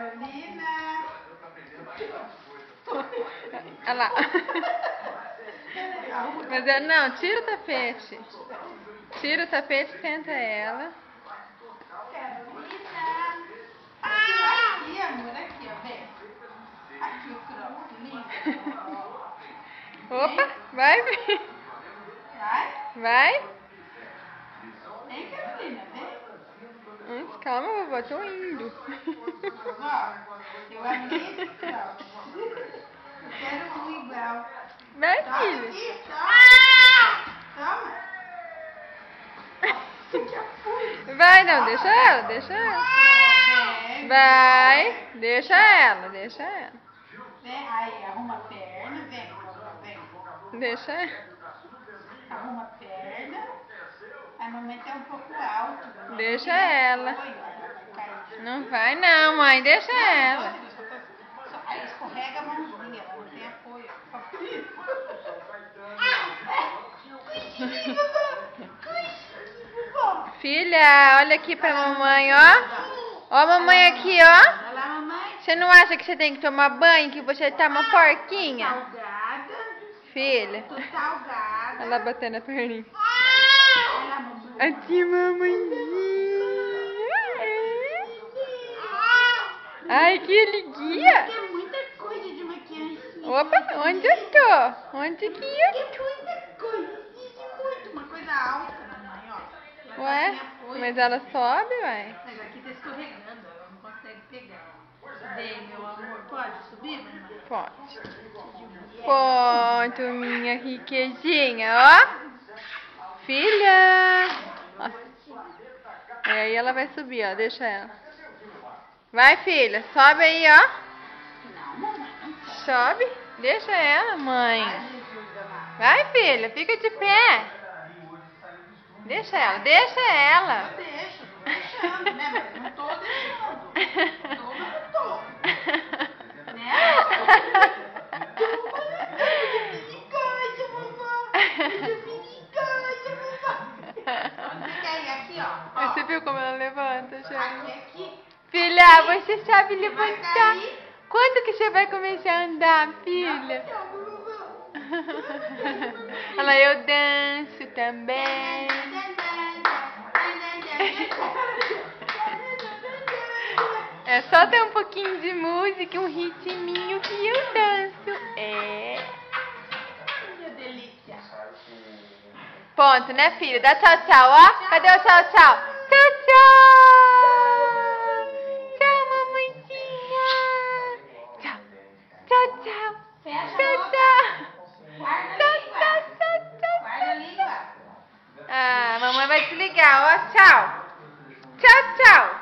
Carolina. Olha lá. Mas não, tira o tapete. Tira o tapete e senta ela. Carolina. Aqui, amor, aqui, ó, vem. Aqui o croque, Opa, vai, filho. Vai? Vai? Vem, Carolina, vem. Calma, vovó, tô indo. Ó, eu amei esse croque. Eu quero um igual. Vai, Toma filho. aqui, toma. Toma. Vai, não, deixa ela, deixa ela. Vem. Vai, deixa ela, deixa ela. Vem, aí, arruma a perna, vem, vem. Deixa ela. Arruma a perna. A mamãe tá um pouco alto. Deixa ela. Apoio, ela vai cair. Não vai não, mãe, deixa ela. Aí escorrega a mãozinha, ela não tem apoio. Filha, olha aqui pra mamãe, ó. Ó a mamãe aqui, ó. Olha lá, mamãe. Você não acha que você tem que tomar banho, que você tá uma porquinha? Salgada. Filha. Tô salgada. Ela batendo a perninha. Olha lá, mamãe. Aqui, mamãezinha. Ai, que liguia. Tem muita coisa de maquiagem. Opa, onde eu tô? Onde que eu Tem muita coisa. Existe muito. Uma coisa alta, mamãe, ó. tô? Ué, mas ela sobe, ué. Mas aqui tá escorregando, ela não consegue pegar. Vem, meu amor, pode subir, mamãe? Pode. Ponto, minha riquezinha, ó. Filha. Ó. E aí ela vai subir, ó, deixa ela. Vai, filha, sobe aí, ó. Não, mamãe, não pode. Sobe, deixa ela, mãe. Ai, Jesus amado. Vai, filha, fica de pé. Deixa ela, deixa ela. Eu deixo, tô deixando, né? Mas não tô deixando. Tô, mas não tô. Né? Tô, mas não tô. Deixa eu vir em casa, mamãe. Deixa eu vir em casa, mamãe. Onde você quer ir? Aqui, ó. Você viu como ela levanta, Aqui, gente? aqui. Filha, você sabe Vai levantar. cair. Quando que você vai começar a andar, filha? Olha lá, eu danço também. É só ter um pouquinho de música, um ritminho que eu danço. É. Que delícia. Ponto, né, filha? Dá tchau, tchau, ó. Cadê o tchau, tchau? Tchau, tchau. Tchau, mamãezinha. Tchau, tchau, tchau. Fecha a Tchau, boca. tchau. Guarda a Tchau, língua. tchau, tchau, tchau. Guarda a língua. Ah, mamãe vai desligar, ó. Tchau. Tchau, tchau.